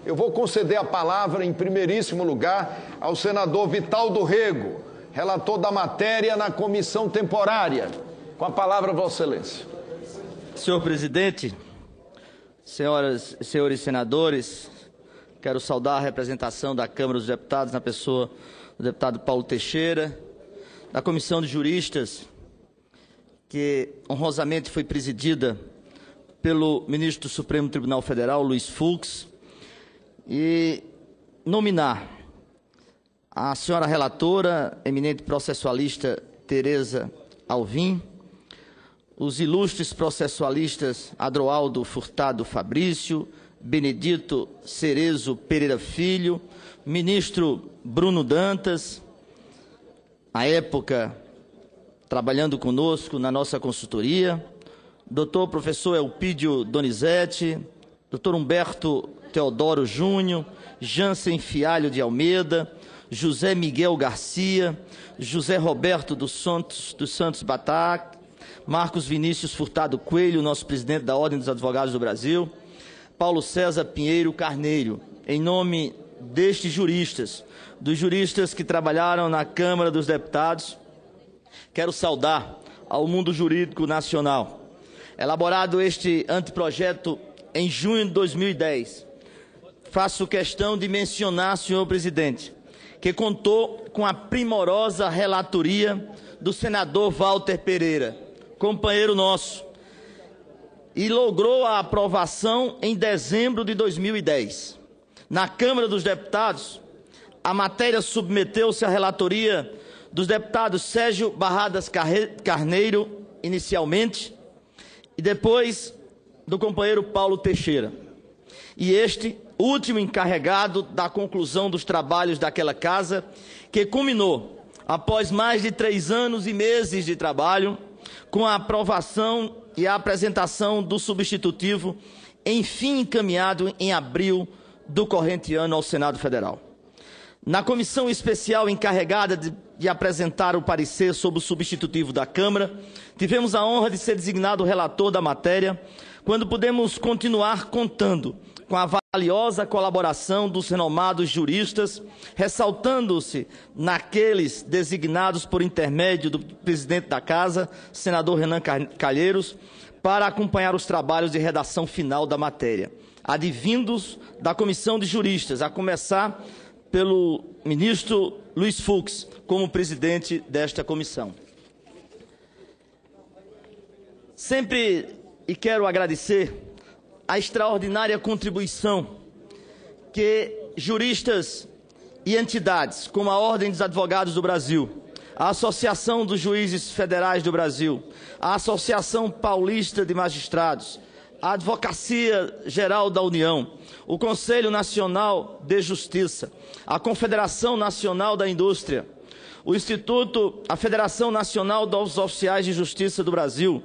eu vou conceder a palavra, em primeiríssimo lugar, ao senador Vital do Rego, relator da matéria na comissão temporária. Com a palavra, Vossa Excelência. Senhor presidente, senhoras e senhores senadores, quero saudar a representação da Câmara dos Deputados, na pessoa do deputado Paulo Teixeira, da Comissão de Juristas, que honrosamente foi presidida pelo ministro do Supremo Tribunal Federal, Luiz Fux, e nominar a senhora relatora, eminente processualista Tereza Alvim, os ilustres processualistas Adroaldo Furtado Fabrício, Benedito Cerezo Pereira Filho, ministro Bruno Dantas, à época trabalhando conosco na nossa consultoria, doutor professor Elpídio Donizete, doutor Humberto Teodoro Júnior, Jansen Fialho de Almeida, José Miguel Garcia, José Roberto dos Santos Batac, Marcos Vinícius Furtado Coelho, nosso presidente da Ordem dos Advogados do Brasil, Paulo César Pinheiro Carneiro, em nome destes juristas, dos juristas que trabalharam na Câmara dos Deputados, quero saudar ao mundo jurídico nacional. Elaborado este anteprojeto em junho de 2010, faço questão de mencionar, senhor presidente, que contou com a primorosa relatoria do senador Walter Pereira, companheiro nosso, e logrou a aprovação em dezembro de 2010. Na Câmara dos Deputados, a matéria submeteu-se à relatoria dos deputados Sérgio Barradas Carneiro, inicialmente, e depois do companheiro Paulo Teixeira. E este, último encarregado da conclusão dos trabalhos daquela casa, que culminou, após mais de 3 anos e meses de trabalho, com a aprovação e a apresentação do substitutivo, enfim encaminhado em abril do corrente ano ao Senado Federal. Na comissão especial encarregada de apresentar o parecer sobre o substitutivo da Câmara, tivemos a honra de ser designado relator da matéria, quando pudemos continuar contando com a valiosa colaboração dos renomados juristas, ressaltando-se naqueles designados por intermédio do presidente da Casa, senador Renan Calheiros, para acompanhar os trabalhos de redação final da matéria, advindos da Comissão de Juristas, a começar pelo ministro Luiz Fux, como presidente desta comissão. Sempre e quero agradecer a extraordinária contribuição que juristas e entidades, como a Ordem dos Advogados do Brasil, a Associação dos Juízes Federais do Brasil, a Associação Paulista de Magistrados, a Advocacia Geral da União, o Conselho Nacional de Justiça, a Confederação Nacional da Indústria, o Instituto, a Federação Nacional dos Oficiais de Justiça do Brasil,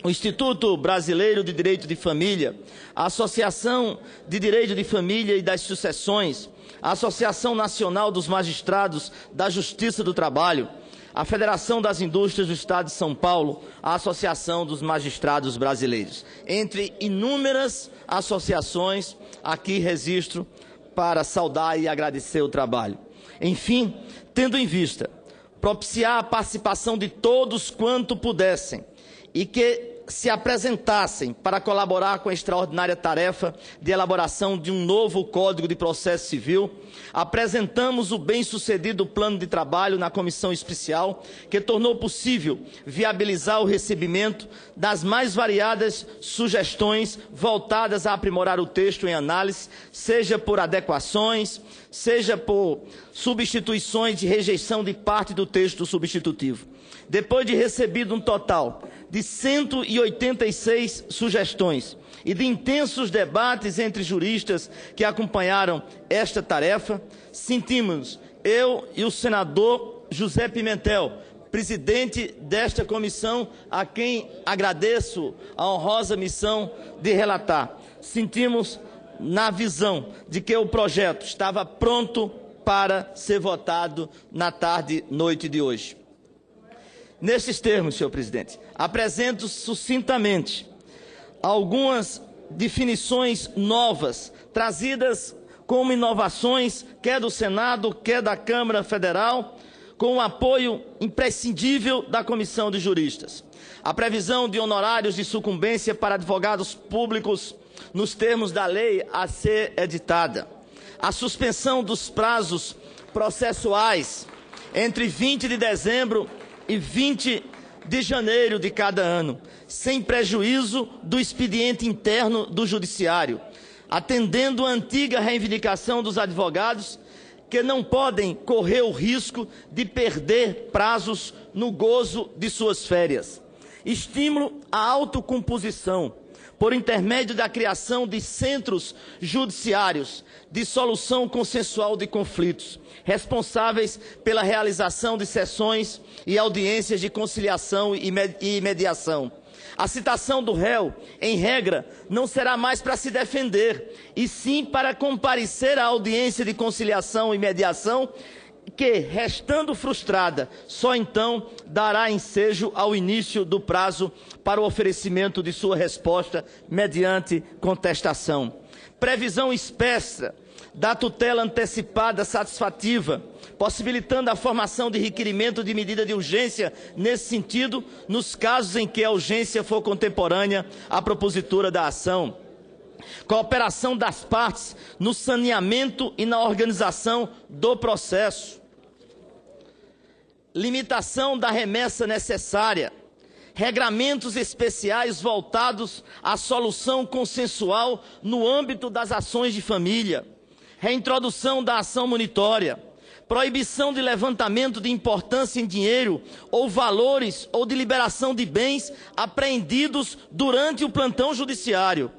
o Instituto Brasileiro de Direito de Família, a Associação de Direito de Família e das Sucessões, a Associação Nacional dos Magistrados da Justiça do Trabalho, a Federação das Indústrias do Estado de São Paulo, a Associação dos Magistrados Brasileiros. Entre inúmeras associações, aqui registro para saudar e agradecer o trabalho. Enfim, tendo em vista propiciar a participação de todos quanto pudessem, e que se apresentassem para colaborar com a extraordinária tarefa de elaboração de um novo Código de Processo Civil, apresentamos o bem-sucedido plano de trabalho na comissão especial, que tornou possível viabilizar o recebimento das mais variadas sugestões voltadas a aprimorar o texto em análise, seja por adequações, seja por substituições de rejeição de parte do texto substitutivo. Depois de recebido um total de 186 sugestões e de intensos debates entre juristas que acompanharam esta tarefa, sentimos, eu e o senador José Pimentel, presidente desta comissão, a quem agradeço a honrosa missão de relatar, sentimos na visão de que o projeto estava pronto para ser votado na tarde-noite de hoje. Nestes termos, senhor presidente, apresento sucintamente algumas definições novas, trazidas como inovações, quer do Senado, quer da Câmara Federal, com o apoio imprescindível da Comissão de Juristas. A previsão de honorários de sucumbência para advogados públicos nos termos da lei a ser editada. A suspensão dos prazos processuais entre 20 de dezembro e 20 de janeiro de cada ano, sem prejuízo do expediente interno do Judiciário, atendendo à antiga reivindicação dos advogados que não podem correr o risco de perder prazos no gozo de suas férias. Estímulo à autocomposição, por intermédio da criação de centros judiciários de solução consensual de conflitos, responsáveis pela realização de sessões e audiências de conciliação e mediação. A citação do réu, em regra, não será mais para se defender, e sim para comparecer à audiência de conciliação e mediação, que, restando frustrada, só então dará ensejo ao início do prazo para o oferecimento de sua resposta mediante contestação. Previsão expressa da tutela antecipada satisfativa, possibilitando a formação de requerimento de medida de urgência nesse sentido, nos casos em que a urgência for contemporânea à propositura da ação. Cooperação das partes no saneamento e na organização do processo. Limitação da remessa necessária. Regramentos especiais voltados à solução consensual no âmbito das ações de família. Reintrodução da ação monitória. Proibição de levantamento de importância em dinheiro ou valores ou de liberação de bens apreendidos durante o plantão judiciário.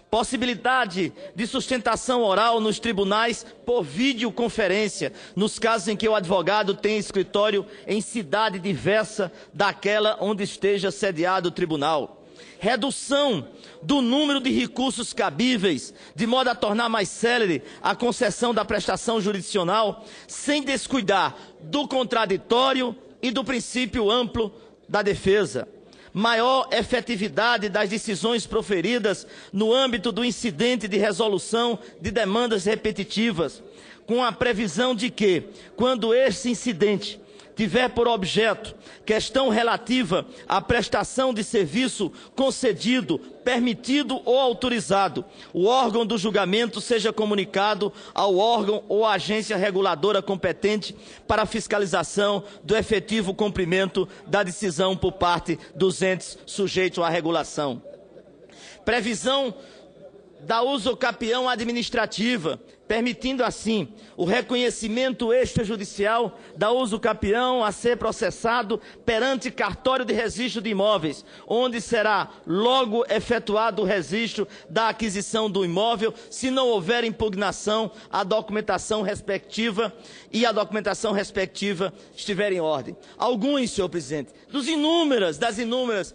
Possibilidade de sustentação oral nos tribunais por videoconferência, nos casos em que o advogado tem escritório em cidade diversa daquela onde esteja sediado o tribunal. Redução do número de recursos cabíveis, de modo a tornar mais célere a concessão da prestação jurisdicional, sem descuidar do contraditório e do princípio amplo da defesa. Maior efetividade das decisões proferidas no âmbito do incidente de resolução de demandas repetitivas, com a previsão de que, quando esse incidente tiver por objeto questão relativa à prestação de serviço concedido, permitido ou autorizado, o órgão do julgamento seja comunicado ao órgão ou agência reguladora competente para a fiscalização do efetivo cumprimento da decisão por parte dos entes sujeitos à regulação. Previsão da usucapião administrativa, permitindo assim o reconhecimento extrajudicial da usucapião a ser processado perante cartório de registro de imóveis, onde será logo efetuado o registro da aquisição do imóvel, se não houver impugnação à documentação respectiva e a documentação respectiva estiver em ordem. Alguns, senhor presidente, das inúmeras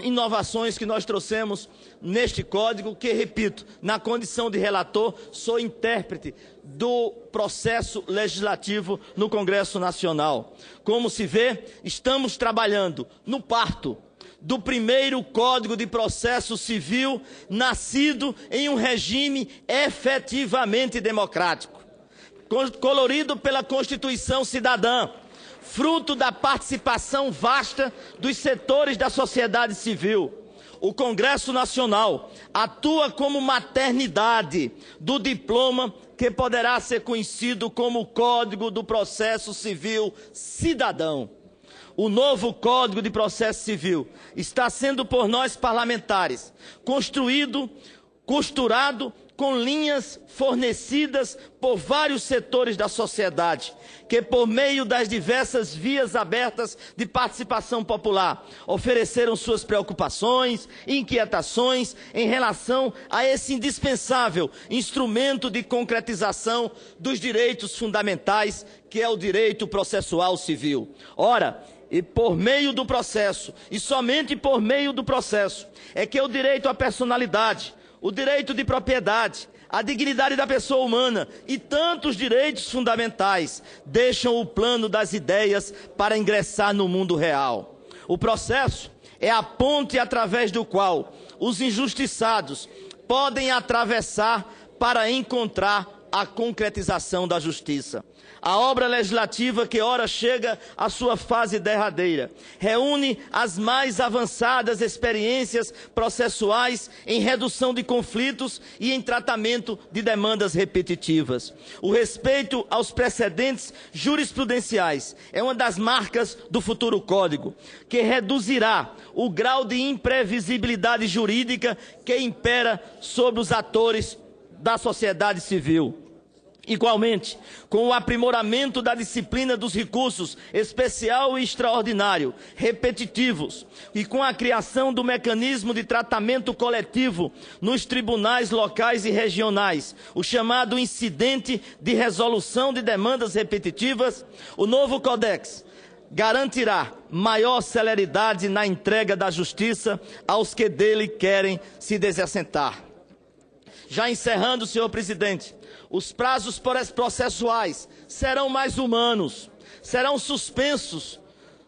inovações que nós trouxemos neste código, que, repito, na condição de relator, sou intérprete do processo legislativo no Congresso Nacional. Como se vê, estamos trabalhando no parto do primeiro Código de Processo Civil nascido em um regime efetivamente democrático, colorido pela Constituição Cidadã, fruto da participação vasta dos setores da sociedade civil. O Congresso Nacional atua como maternidade do diploma que poderá ser conhecido como Código do Processo Civil Cidadão. O novo Código de Processo Civil está sendo por nós parlamentares construído, costurado com linhas fornecidas por vários setores da sociedade, que por meio das diversas vias abertas de participação popular, ofereceram suas preocupações e inquietações em relação a esse indispensável instrumento de concretização dos direitos fundamentais, que é o direito processual civil. Ora, e por meio do processo, e somente por meio do processo, é que o direito à personalidade, o direito de propriedade, a dignidade da pessoa humana e tantos direitos fundamentais deixam o plano das ideias para ingressar no mundo real. O processo é a ponte através do qual os injustiçados podem atravessar para encontrar a concretização da justiça. A obra legislativa, que ora chega à sua fase derradeira, reúne as mais avançadas experiências processuais em redução de conflitos e em tratamento de demandas repetitivas. O respeito aos precedentes jurisprudenciais é uma das marcas do futuro Código, que reduzirá o grau de imprevisibilidade jurídica que impera sobre os atores da sociedade civil. Igualmente, com o aprimoramento da disciplina dos recursos especial e extraordinário, repetitivos, e com a criação do mecanismo de tratamento coletivo nos tribunais locais e regionais, o chamado incidente de resolução de demandas repetitivas, o novo Codex garantirá maior celeridade na entrega da justiça aos que dele querem se desassentar. Já encerrando, senhor presidente, os prazos processuais serão mais humanos, serão suspensos,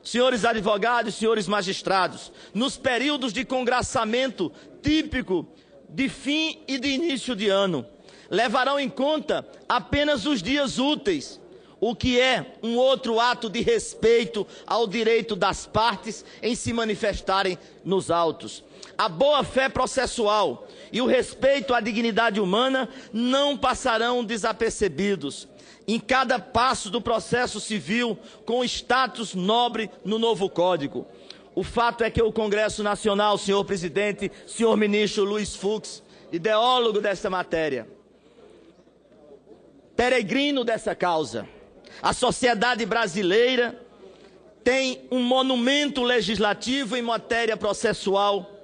senhores advogados e senhores magistrados, nos períodos de congraçamento típico de fim e de início de ano. Levarão em conta apenas os dias úteis, o que é um outro ato de respeito ao direito das partes em se manifestarem nos autos. A boa-fé processual e o respeito à dignidade humana não passarão desapercebidos em cada passo do processo civil com status nobre no novo Código. O fato é que o Congresso Nacional, senhor presidente, senhor ministro Luiz Fux, ideólogo dessa matéria, peregrino dessa causa, a sociedade brasileira tem um monumento legislativo em matéria processual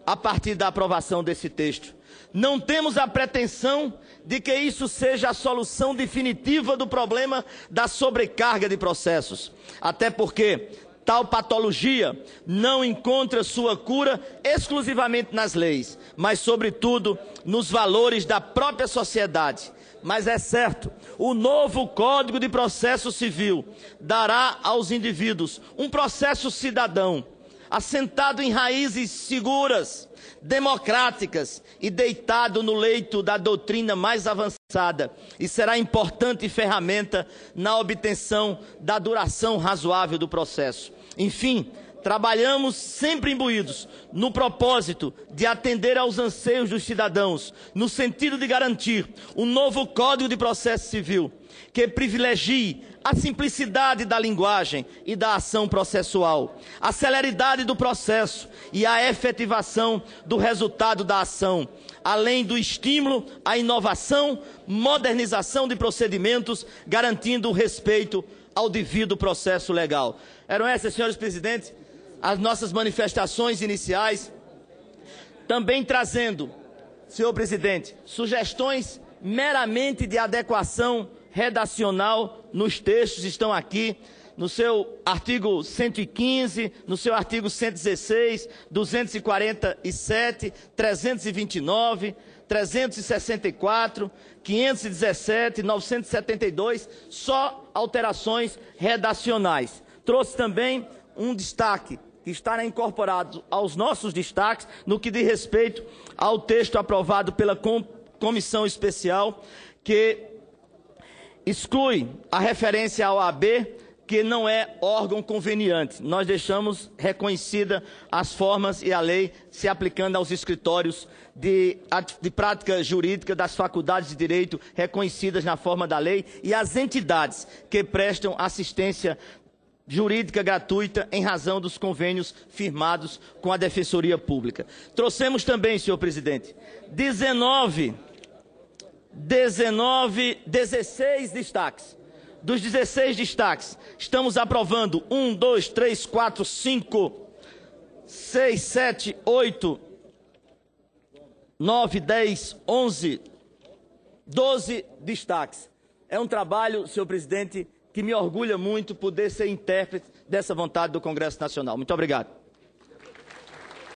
a partir da aprovação desse texto. Não temos a pretensão de que isso seja a solução definitiva do problema da sobrecarga de processos, até porque tal patologia não encontra sua cura exclusivamente nas leis, mas, sobretudo, nos valores da própria sociedade. Mas é certo, o novo Código de Processo Civil dará aos indivíduos um processo cidadão, assentado em raízes seguras, democráticas e deitado no leito da doutrina mais avançada, e será importante ferramenta na obtenção da duração razoável do processo. Enfim, trabalhamos sempre imbuídos no propósito de atender aos anseios dos cidadãos, no sentido de garantir um novo Código de Processo Civil que privilegie a simplicidade da linguagem e da ação processual, a celeridade do processo e a efetivação do resultado da ação, além do estímulo à inovação, modernização de procedimentos, garantindo o respeito ao devido processo legal. Eram essas, senhores presidentes, as nossas manifestações iniciais, também trazendo, senhor presidente, sugestões meramente de adequação redacional nos textos. Estão aqui no seu artigo 115, no seu artigo 116, 247, 329, 364, 517, 972, só alterações redacionais. Trouxe também um destaque que estará incorporado aos nossos destaques no que diz respeito ao texto aprovado pela comissão especial, que exclui a referência ao OAB, que não é órgão conveniente. Nós deixamos reconhecida as formas e a lei se aplicando aos escritórios de prática jurídica das faculdades de direito reconhecidas na forma da lei e as entidades que prestam assistência jurídica gratuita em razão dos convênios firmados com a Defensoria Pública. Trouxemos também, senhor presidente, 16 destaques. Dos 16 destaques, estamos aprovando 1, 2, 3, 4, 5, 6, 7, 8, 9, 10, 11, 12 destaques. É um trabalho, senhor presidente, que me orgulha muito poder ser intérprete dessa vontade do Congresso Nacional. Muito obrigado.